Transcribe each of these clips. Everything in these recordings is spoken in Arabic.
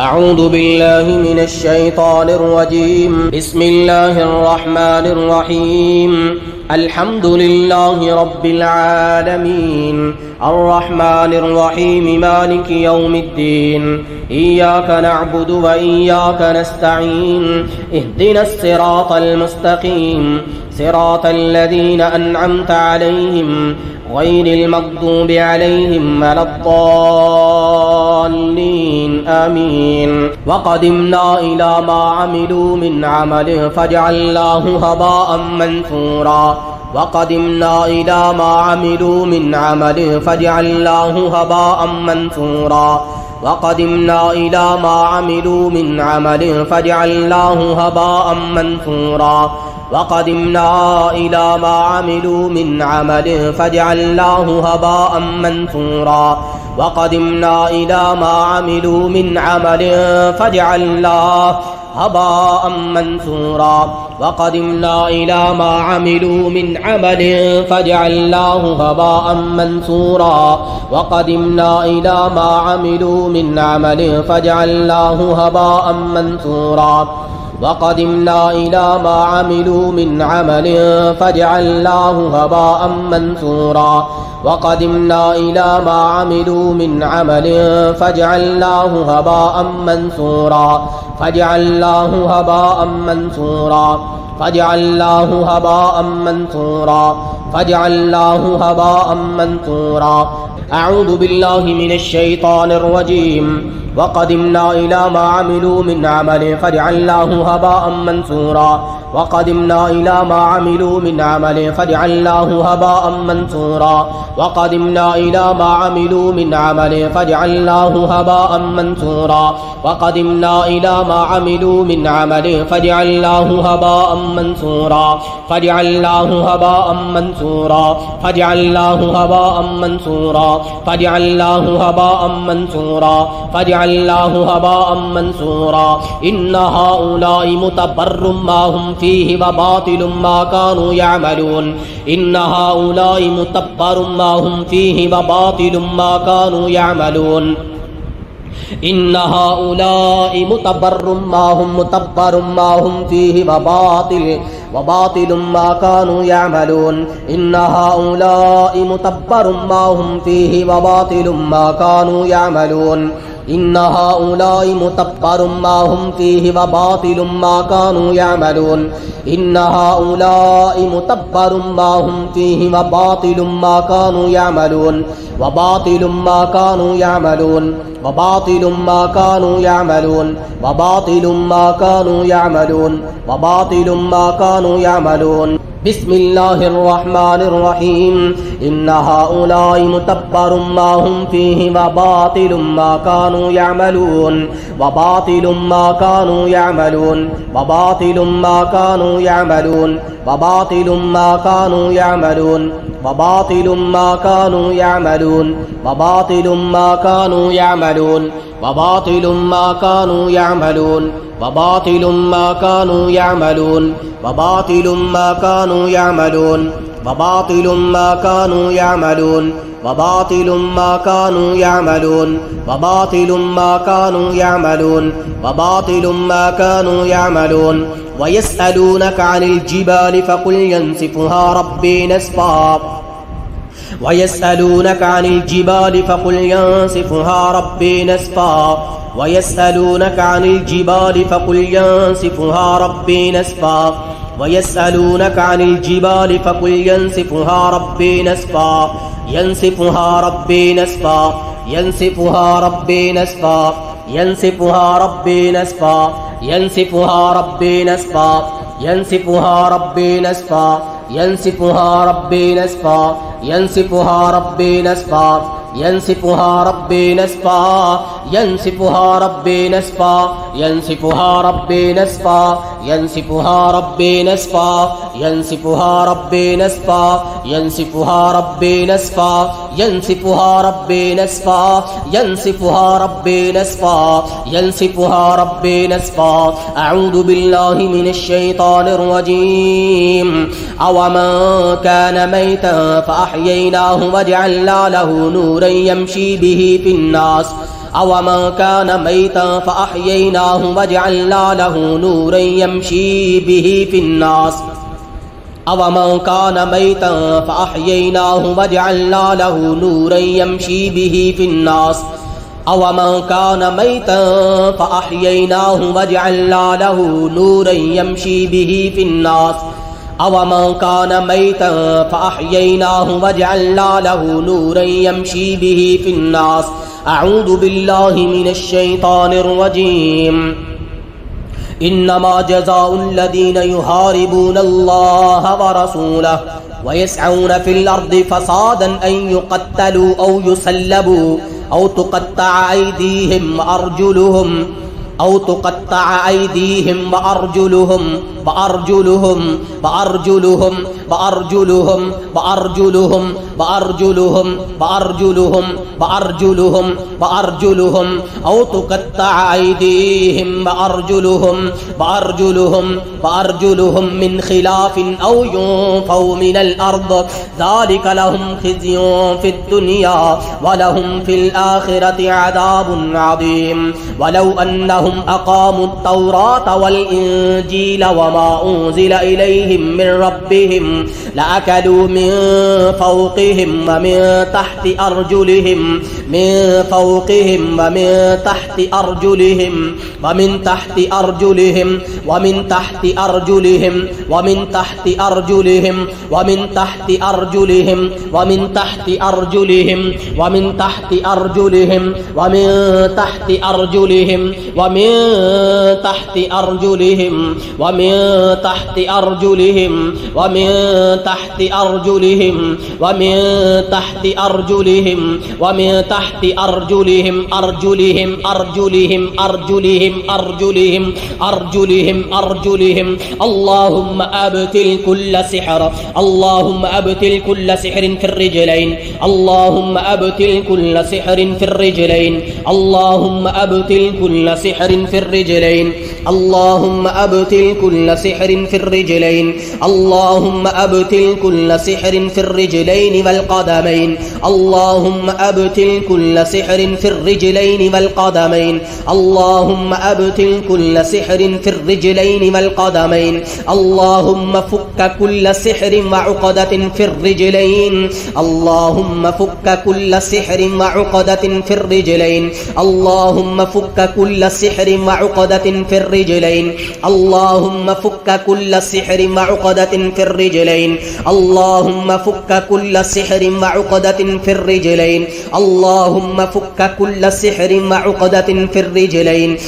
أعوذ بالله من الشيطان الرجيم بسم الله الرحمن الرحيم الحمد لله رب العالمين الرحمن الرحيم مالك يوم الدين إياك نعبد وإياك نستعين اهدنا الصراط المستقيم صراط الذين أنعمت عليهم غير المغضوب عليهم ولا الضالين آمين وقدمنا إلى ما عملوا من عمل فجعلناه هباء منثورا وقدمنا إلى ما عملوا من عمل فجعلناه هباء منثورا وقدمنا إلى ما عملوا من عمل فجعلناه هباء منثورا وقدمنا إلى ما عملوا من عمل فجعلناه هباء منثورا وقدمنا إلى ما عملوا من عمل فجعلناه هباء منثورا وقدمنا إلى ما عملوا من عمل فجعلناه هباء منثورا وقدمنا إلى ما عملوا من عمل فجعلناه هباء منثورا وقدمنا إلى ما عملوا من عمل فجعلناه هباء منثورا وقدمنا إلى ما عملوا من عمل فجعلناه هباء منثورا فجعلناه هباء منثورا فجعلناه هباء منثورا فجعلناه هباء منثورا أعوذ بالله من الشيطان الرجيم وقدمنا إلى ما عملوا من عمل فجعلناه هباء منثورا وقدمنا إلى ما عملوا من عمل فجعلناه هباء منثورا وقدمنا إلى ما عملوا من عمل فجعلناه هباء منثورا وقدمنا إلى ما عملوا من عمل فجعلناه هباء منثورا فجعلناه هباء منثورا فجعلناه هباء منثورا فجعلناه هباء منثورا فجعلناه هباء منثورا إن هؤلاء متبر ما هم فيه وباطل ما كانوا يعملون إن هؤلاء متبر ما هم فيه وباطل ما كانوا يعملون إن هؤلاء متبر ما هم متبر ما هم فيه وباطل ما كانوا يعملون إن هؤلاء متبر ما هم فيه وباطل ما كانوا يعملون إن هؤلاء متبر ما هم فيه وباطل ما كانوا يعملون إن هؤلاء متبر ما هم فيه وباطل ما كانوا يعملون وباطل ما كانوا يعملون وباطل ما كانوا يعملون وباطل ما كانوا يعملون وباطل ما كانوا يعملون بسم الله الرحمن الرحيم إن هؤلاء متبر ما هم فيه وباطل ما كانوا يعملون وباطل ما كانوا يعملون وباطل ما كانوا يعملون وباطل ما كانوا يعملون وباطل ما كانوا يعملون وباطل ما كانوا يعملون وباطل ما كانوا يعملون وباطل ما كانوا يعملون وباطل ما كانوا يعملون وباطل ما كانوا يعملون وباطل ما كانوا يعملون وباطل ما كانوا يعملون وباطل ما كانوا يعملون ويسألونك عن الجبال فقل ينسفها ربي نسفا ويسألونك عن الجبال فقل ينسفها ربي نسفا ويسألونك عن الجبال فقل ينسفها ربي نسفا ويسألونك عن الجبال فقل ينسفها ربي نسفا ينسفها ربي نسفا ينسفها ربي نسفا ينسفها ربي نسفا ينسفها ربي نسفا ينسفها ربي نسفا ينسفها ربي نسفا ينسفها ربي نسفا ينسفها ربي نسفا ينسفها ربي نسفا ينسفها ربي نسفا ينسفها ربي نسفا ينسفها ربي نسفا ينسفها ربي نسفا ينسفها ربي نسفا ينسفها ربي نسفا ينسفها ربي نسفا أعوذ بالله من الشيطان الرجيم أومن كان ميتا فأحييناه وجعلنا له نورا يمشي به في الناس أومن كان ميتا فأحييناه وجعلنا له نورا يمشي به في الناس أومن كان ميتا فأحييناه وجعلنا له نورا يمشي به في الناس أومن كان ميتا فأحييناه وجعلنا له نورا يمشي به في الناس أومن كان ميتا فأحييناه وجعلنا له نورا يمشي به في الناس أعوذ بالله من الشيطان الرجيم إنما جزاء الذين يحاربون الله ورسوله ويسعون في الأرض فسادا أن يقتلوا أو يسلبوا أو تقطع أيديهم وأرجلهم من خلاف أو ينفوا من الأرض ذلك لهم خزي في الدنيا ولهم في الآخرة عذاب عظيم ولو أنهم أقاموا التوراة والإنجيل وما أنزل إليهم من ربهم لأكلوا من فوقهم ومن تحت أرجلهم اللهم أبتل كل سحر في الرجلين اللهم أبتل كل سحر في الرجلين اللهم أبتل كل سحر في الرجلين اللهم أبتل كل سحر في الرجلين اللهم أبتل كل سحر في الرجلين والقدمين اللهم أبتل كل سحر في الرجلين والقدمين اللهم أبتل كل سحر في الرجلين والقدمين اللهم فك كل سحر وعقدة في الرجلين اللهم فك كل سحر وعقدة في الرجلين اللهم فك كل سحر وعقدة في الرجلين اللهم فك كل سحر وعقدة في الرجلين اللهم فك كل سحر وعقدة في الرجلين اللهم فك كل سحر وعقدة في الرجلين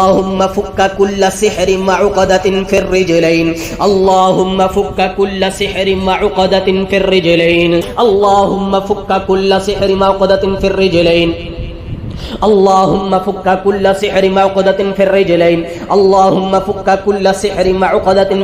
اللهم فك كل سحر وعقدة في الرجلين اللهم فك كل سحر وعقدة في الرجلين اللهم فك كل سحر وعقدة في الرجلين اللهم فك كل سحر وعقدة في الرجلين اللهم فك كل سحر وعقدة في الرجلين اللهم فك كل سحر وعقدة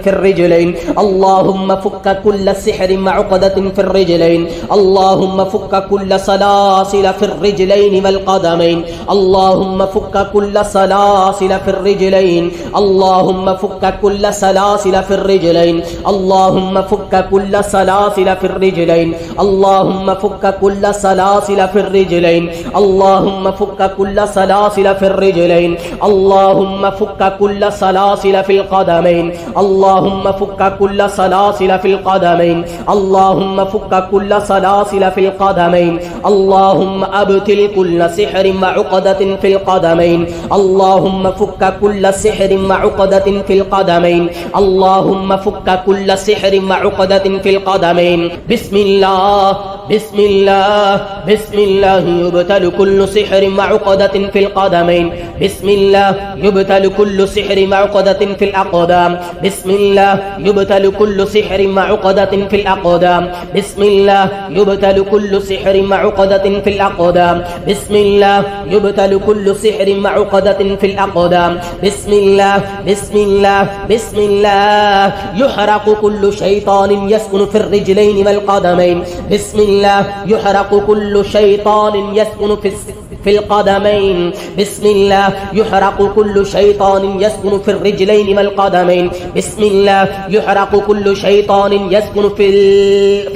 في الرجلين اللهم فك كل سحر وعقدة في الرجلين اللهم فك كل سلاسل في الرجلين والقدمين اللهم فك كل سلاسل في الرجلين اللهم فك كل سلاسل في الرجلين اللهم فك كل سلاسل في الرجلين اللهم فك كل سلاسل في الرجلين اللهم فك كل سلاسل في الرجلين اللهم فك كل سلاسل في القدمين اللهم فك كل سلاسل في القدمين اللهم فك كل سلاسل في القدمين اللهم أبتل كل سحر وعقدة في القدمين اللهم فك كل سحر وعقدة في القدمين اللهم فك كل سحر وعقدة في القدمين بسم الله بسم الله بسم الله يبتل كل سحر وعقدة في القدمين بسم الله يبتل كل سحر وعقدة في الأقدام بسم الله يبتل كل سحر وعقدة في الأقدام بسم الله يبتل كل سحر وعقدة في الأقدام بسم الله يبتل كل سحر وعقدة في الأقدام بسم الله بسم الله بسم الله يحرق كل شيطان يسكن في الرجلين والقدمين بسم الله يحرق كل شيطان يسكن في في القدمين. بسم الله يحرق كل شيطان يسكن في الرجلين والقدمين. بسم الله يحرق كل شيطان يسكن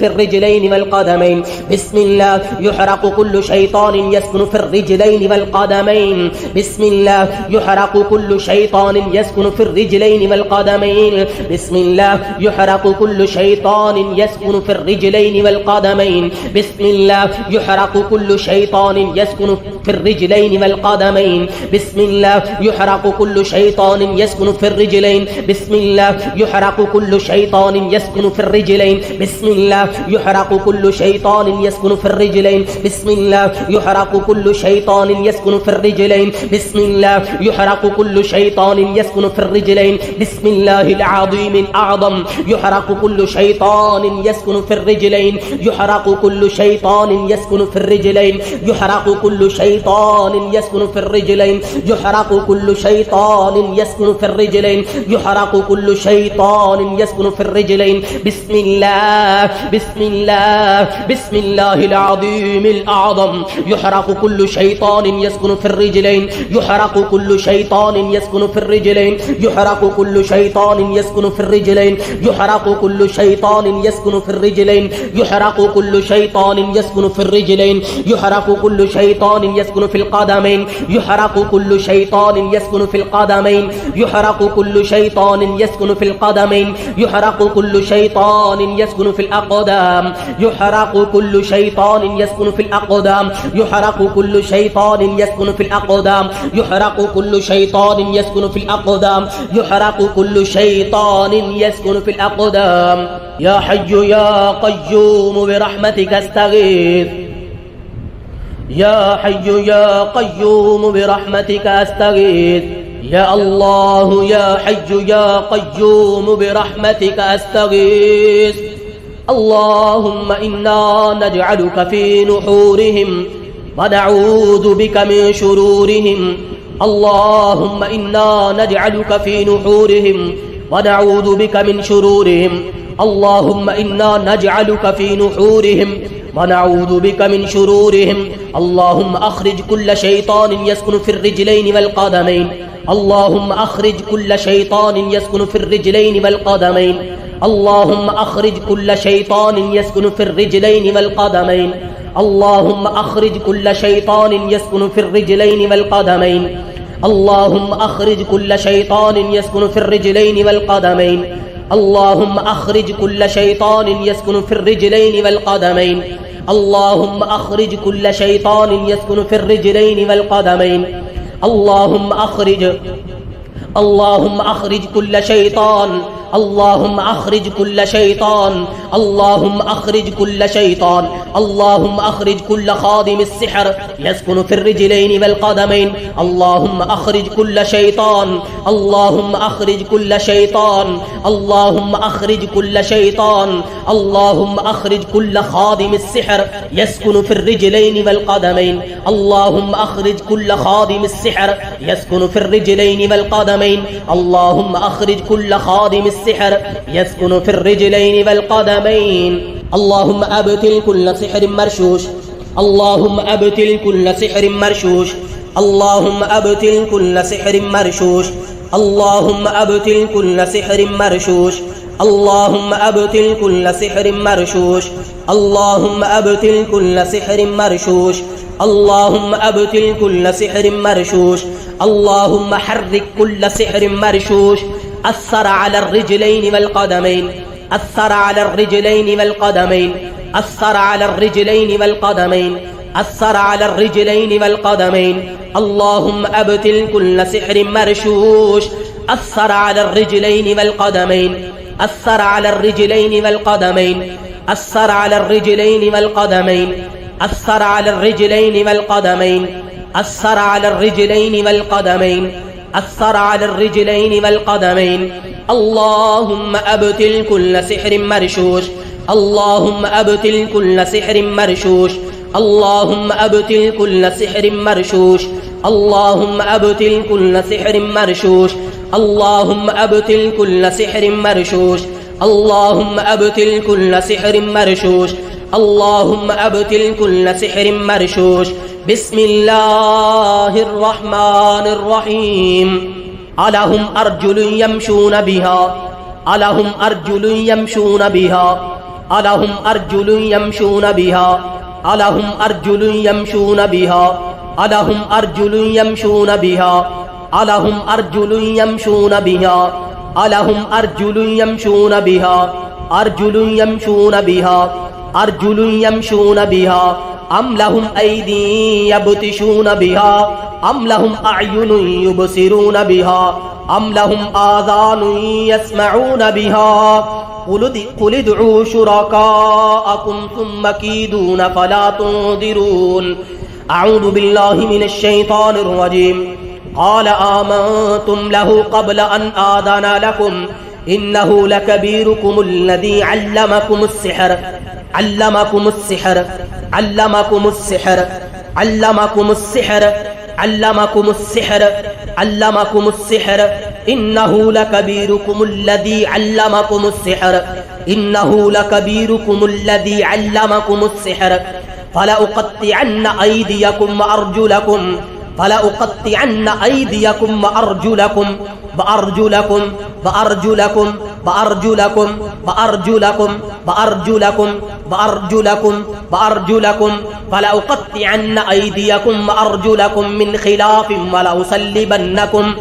في الرجلين والقدمين. بسم الله يحرق كل شيطان يسكن في الرجلين والقدمين. بسم الله يحرق كل شيطان يسكن في الرجلين والقدمين. بسم الله يحرق كل شيطان يسكن في الرجلين والقدمين. بسم الله يحرق كل شيطان يسكن في الرجلين والقدمين. بسم الله يحرق كل شيطان يسكن في الرجلين. بسم الله يحرق كل شيطان يسكن في الرجلين. بسم الله يحرق كل شيطان يسكن في الرجلين. بسم الله يحرق كل شيطان يسكن في الرجلين. بسم الله يحرق كل شيطان يسكن في الرجلين. بسم الله العظيم الأعظم يحرق كل شيطان يسكن في الرجلين. يحرق كل شيطان يسكن في الرجلين. يحرق كل شيطان يسكن في الرجلين. يحرق كل شيطان يسكن في الرجلين. يحرق كل شيطان يسكن في الرجلين. بسم الله بسم الله بسم الله العظيم الأعظم يحرق كل شيطان يسكن في الرجلين. يحرق كل شيطان يسكن في الرجلين. يحرق كل شيطان يسكن في الرجلين. يحرق كل شيطان يسكن في الرجلين. يحرق كل شيطان يسكن في الرجلين. يحرق كل شيطان يسكن في القدمين. يحرق كل شيطان يسكن في القدمين. يحرق كل شيطان يسكن في القدمين. يحرق كل شيطان يسكن في الأقدام. يحرق كل شيطان يسكن في الأقدام. يحرق كل شيطان يسكن في الأقدام. يحرق كل شيطان يسكن في الأقدام. يحرق كل شيطان يسكن في الأقدام. يا حي يا قيوم برحمتك استغيث. يا حي يا قيوم برحمتك استغيث. يا الله يا حي يا قيوم برحمتك استغيث. اللهم إنا نجعلك في نحورهم ونعوذ بك من شرورهم. اللهم إنا نجعلك في نحورهم ونعوذ بك من شرورهم. اللهم إنا نجعلك في نحورهم ونعوذ بك من شرورهم. اللهم أخرج كل شيطان يسكن في الرجلين والقدمين. اللهم أخرج كل شيطان يسكن في الرجلين والقدمين. اللهم أخرج كل شيطان يسكن في الرجلين والقدمين. اللهم أخرج كل شيطان يسكن في الرجلين والقدمين. اللهم أخرج كل شيطان يسكن في الرجلين والقدمين. اللهم أخرج كل شيطان يسكن في الرجلين والقدمين. اللهم أخرج كل شيطان يسكن في الرجلين والقدمين. اللهم أخرج كل شيطان. اللهم أخرج كل شيطان. اللهم أخرج كل شيطان. اللهم أخرج كل خادم السحر يسكن في الرجلين والقدمين. اللهم أخرج كل شيطان. اللهم أخرج كل شيطان. اللهم أخرج كل شيطان. اللهم أخرج كل خادم السحر يسكن في الرجلين والقدمين. اللهم أخرج كل خادم السحر يسكن في الرجلين والقدمين. اللهم أخرج كل خادم السحر يسكن في الرجلين والقدمين. اللهم أبطل كل سحر مرشوش. اللهم أبطل كل سحر مرشوش. اللهم أبطل كل سحر مرشوش. اللهم أبطل كل سحر مرشوش. اللهم أبطل كل سحر مرشوش. اللهم أبطل كل سحر مرشوش. اللهم أبطل كل سحر مرشوش. اللهم حرك كل سحر مرشوش أثر على الرجلين والقدمين. أثر على الرجلين والقدمين. أثر على الرجلين والقدمين. أثر على الرجلين والقدمين. اللهم أبطل كل سحر مرشوش أثر على الرجلين والقدمين. أثر على الرجلين والقدمين. أثر على الرجلين والقدمين. أثر على الرجلين والقدمين. أثر على الرجلين والقدمين. أثر على الرجلين والقدمين. اللهم أبطل كل سحر مرشوش. اللهم أبطل كل سحر مرشوش. اللهم أبطل كل سحر مرشوش. اللهم أبطل كل سحر مرشوش. اللهم أبطل كل سحر مرشوش. اللهم أبطل كل سحر مرشوش. اللهم أبطل كل سحر مرشوش. बिस्मिल्लाहिर रहमानिर रहीम अलहुम अर्जुलुन यमशून बिहा अलहुम अर्जुलुन यमशून बिहा अलहुम अर्जुलुन यमशून बिहा अलहुम अर्जुलुन यमशून बिहा अलहुम अर्जुलुन यमशून बिहा अलहुम अर्जुलुन यमशून बिहा अलहुम अर्जुलुन यमशून बिहा अर्जुलुन यमशून बिहा अर्जुलुन यमशून बिहा अम लहुम ऐदी यबतिशून बिहा अम लहुम अयुनुन युबसिरून बिहा अम लहुम आज़ानुन यस्मऊन बिहा कुल उदउ शुरकाअकुम सुम्मा कीदून फला तुंदिरून अऊज़ु बिल्लाहि मिनश शैतानिर रजीम क़ाल आमन्तुम लहु क़ब्ल अन आज़न लकुम इन्नहु लकबीरुकुमुल्लज़ी अल्लमकुमुस्सिहर अल्लमकुमुस्सिहर अल्लमकुमुस्सिहर अल्लमकुमुस्सिहर अल्लमकुमुस्सिहर अल्लमकुमुस्सिहर इन्नहु लकबीरुकुमुल्लज़ी अल्लमकुमुस्सिहर इन्नहु लकबीरुकुमुल्लज़ी अल्लमकुमुस्सिहर फलउक़त्तिअन्न अयदियकुम वअरजुलकुम फलउक़त्तिअन्न अयदियकुम वअरजुलकुम वअरजुलकुम वअरजुलकुम वअरजुलकुम वअरजुलकुम वअरजुलकुम वअरजुलकुम वअरजुलकुम फलउक़त्तिअन्न अयदियकुम वअरजुलकुम मिन खिलाफिन वलउसल्लिबन्नकुम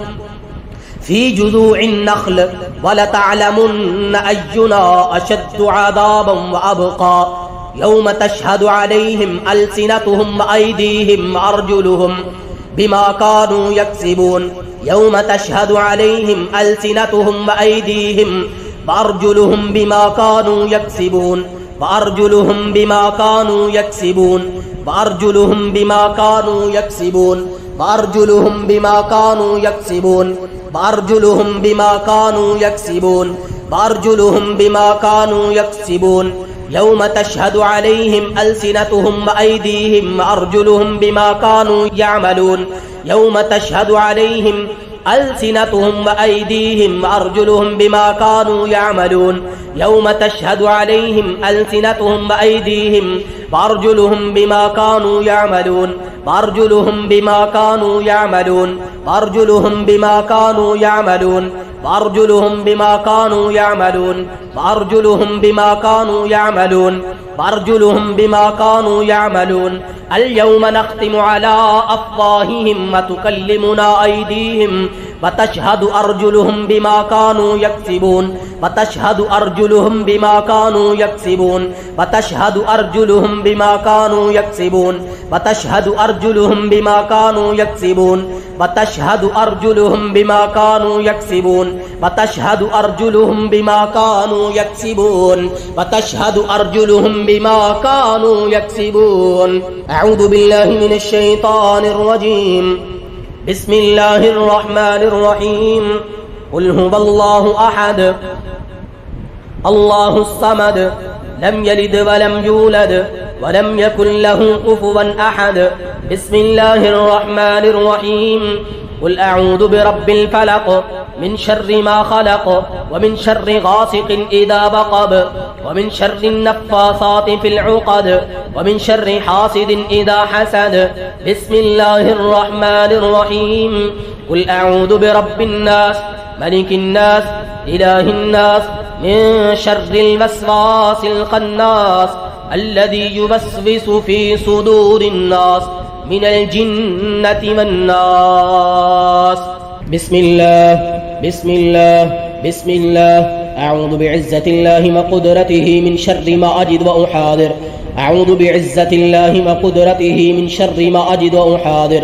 फी जुज़ूഇन नख़्ल वलतअलमुन्न अय्युना अशद्दु अज़ाबन वअबक़ा यौम तशहदु अलैहिम अलसिनतुहुम वअयदीहिम वअरजुलुहुम बिमा कानू यक्सिबून यौम तशहदु अलैहिम अलसिनतुहुम वअयदीहिम वअरजुलुहुम बिमा कानू यक्सिबून वअरजुलुहुम बिमा कानू यक्सिबून वअरजुलुहुम बिमा कानू यक्सिबून वअरजुलुहुम बिमा कानू यक्सिबून वअरजुलुहुम बिमा कानू यक्सिबून वअरजुलुहुम बिमा कानू यक्सिबून यौम तशहदु अलैहिम अलसिनतुहुम वअयदीहिम वअरजुलुहुम बिमा कानू यअमलून यौम तशहदु अलैहिम अलसिनतुहुम वअयदीहिम वअरजुलुहुम बिमा कानू यअमलून यौम तशहदु अलैहिम अलसिनतुहुम वअयदीहिम वअरजुलुहुम बिमा कानू यअमलून वअरजुलुहुम बिमा कानू यअमलून वअरजुलुहुम बिमा कानू यअमलून वअरजुलुहुम बिमा कानू यअमलून वअरजुलुहुम बिमा कानू यअमलून वअरजुलुहुम बिमा कानू यअमलून अल-यौम नख्तिमु अला अफ़वाहिहिम व तुकल्लिमुना अयदीहिम व तशहदु अर्जुलुहुम बिमा कानू यक्सिबून व तशहदु अर्जुलुहुम बिमा कानू यक्सिबून व तशहदु अर्जुलुहुम बिमा कानू यक्सिबून व तशहदु अर्जुलुहुम बिमा कानू यक्सिबून व तशहदु अर्जुलुहुम बिमा कानू यक्सिबून व तशहदु अर्जुलुहुम बिमा कानू यक्सिबून व तशहदु अर्जुलुहुम बिमा कानू यक्सिबून अऊज़ु बिल्लाहि मिनश शैतानिर रजीम बिस्मिल्लाहिर रहमानिर रहीम कुल हुवल्लाहु अहद अल्लाहुस समद लम यलिद वलम यूलद वलम यकुल लहू कुफुवन अहद बिस्मिल्लाहिर रहमानिर रहीम कुल अऊज़ु बिरब्बिल फलक मिन शर्रि मा खलक व मिन शर्रि गासिकिन इज़ा वक़ब व मिन शर्रि नफ़्फ़ासाति फिल उक़द व मिन शर्रि हासिदिन इज़ा हसद बिस्मिल्लाहिर रहमानिर रहीम कुल अऊज़ु बिरब्बिन नास मलिकिन नास इलाहिन नास मिन शर्रिल वस्वासिल खन्नास अल्लज़ी युवस्विसु फी सुदूरिन नास मिनल जिन्नति वन्नास बिस्मिल्लाह बिस्मिल्लाह बिस्मिल्लाह अऊज़ु बिइज़्ज़तिल्लाहि व क़ुदरतिही मिन शर्रि मा अजिद व उहादिर अऊज़ु बिइज़्ज़तिल्लाहि व क़ुदरतिही मिन शर्रि मा अजिद व उहादिर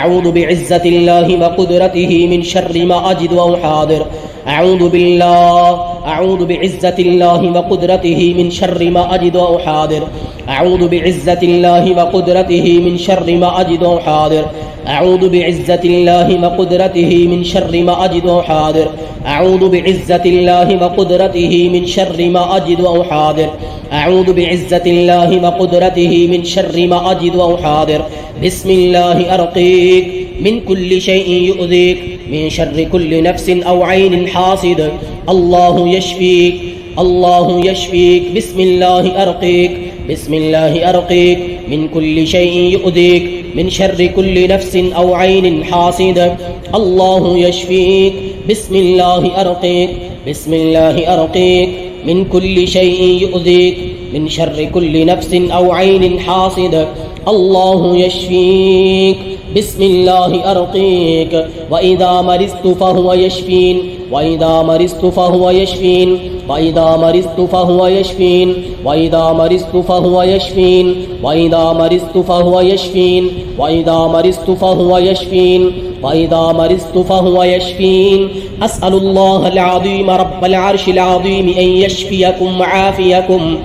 अऊज़ु बिइज़्ज़तिल्लाहि व क़ुदरतिही मिन शर्रि मा अजिद व उहादिर अऊज़ु बिइज़्ज़तिल्लाहि व क़ुदरतिही मिन शर्रि मा अजिद व उहादिर अऊज़ु बिइज़्ज़तिल्लाहि व क़ुदरतिही मिन शर्रि मा अजिद व उहादिर अऊज़ु बिइज़्ज़तिल्लाहि व क़ुदरतिही मिन शर्रि मा अजिद व उहादिर अऊज़ु बिइज़्ज़तिल्लाहि व क़ुदरतिही मिन शर्रि मा अजिद व उहादिर अऊज़ु बिइज़्ज़तिल्लाहि व क़ुदरतिही मिन शर्रि मा अजिद व उहादिर बिस्मिल्लाहि अर्क़ीक मिन कुल्लि शैइन युअज़ीक मिन शर्रि कुल्लि नफ्सिन औ ऐनिन हासिद अल्लाहु यशफीक बिस्मिल्लाहि अर्क़ीक मिन कुल्लि शैइन युअज़ीक من شر كل نفس أو عين حاسد. الله يشفيك. بسم الله أرقيك. بسم الله أرقيك من كل شيء يؤذيك من شر كل نفس أو عين حاسد. الله يشفيك. بسم الله أرقيك. وإذا مرضت فهو يشفين. وإذا مرضت فهو يشفين. وإذا مرضت فهو يشفين. وإذا مرضت فهو يشفين. وإذا مرضت فهو يشفين. وإذا مرضت فهو يشفين. وإذا مرضت فهو يشفين. أسأل الله العظيم رب العرش العظيم أن يشفيكم وعافيكم.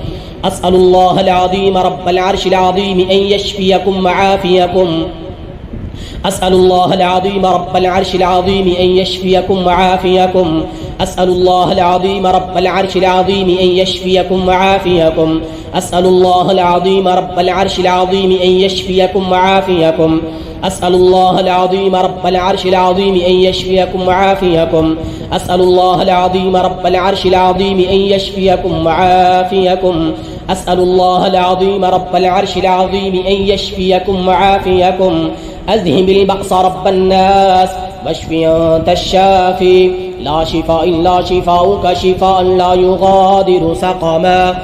أسأل الله العظيم رب العرش العظيم أن يشفيكم وعافيكم. أسأل الله العظيم رب العرش العظيم أن يشفيكم وعافيكم. أسأل الله العظيم رب العرش العظيم أن يشفيكم وعافيكم. أسأل الله العظيم رب العرش العظيم أن يشفيكم وعافيكم. أسأل الله العظيم رب العرش العظيم أن يشفيكم وعافيكم. أسأل الله العظيم رب العرش العظيم أن يشفيكم وعافيكم. أسأل الله العظيم رب العرش العظيم أن يشفيكم وعافيكم. أذهب البأس رب الناس واشف أنت الشافي لا شفاء إلا شفاؤك شفاء لا يغادر سقما.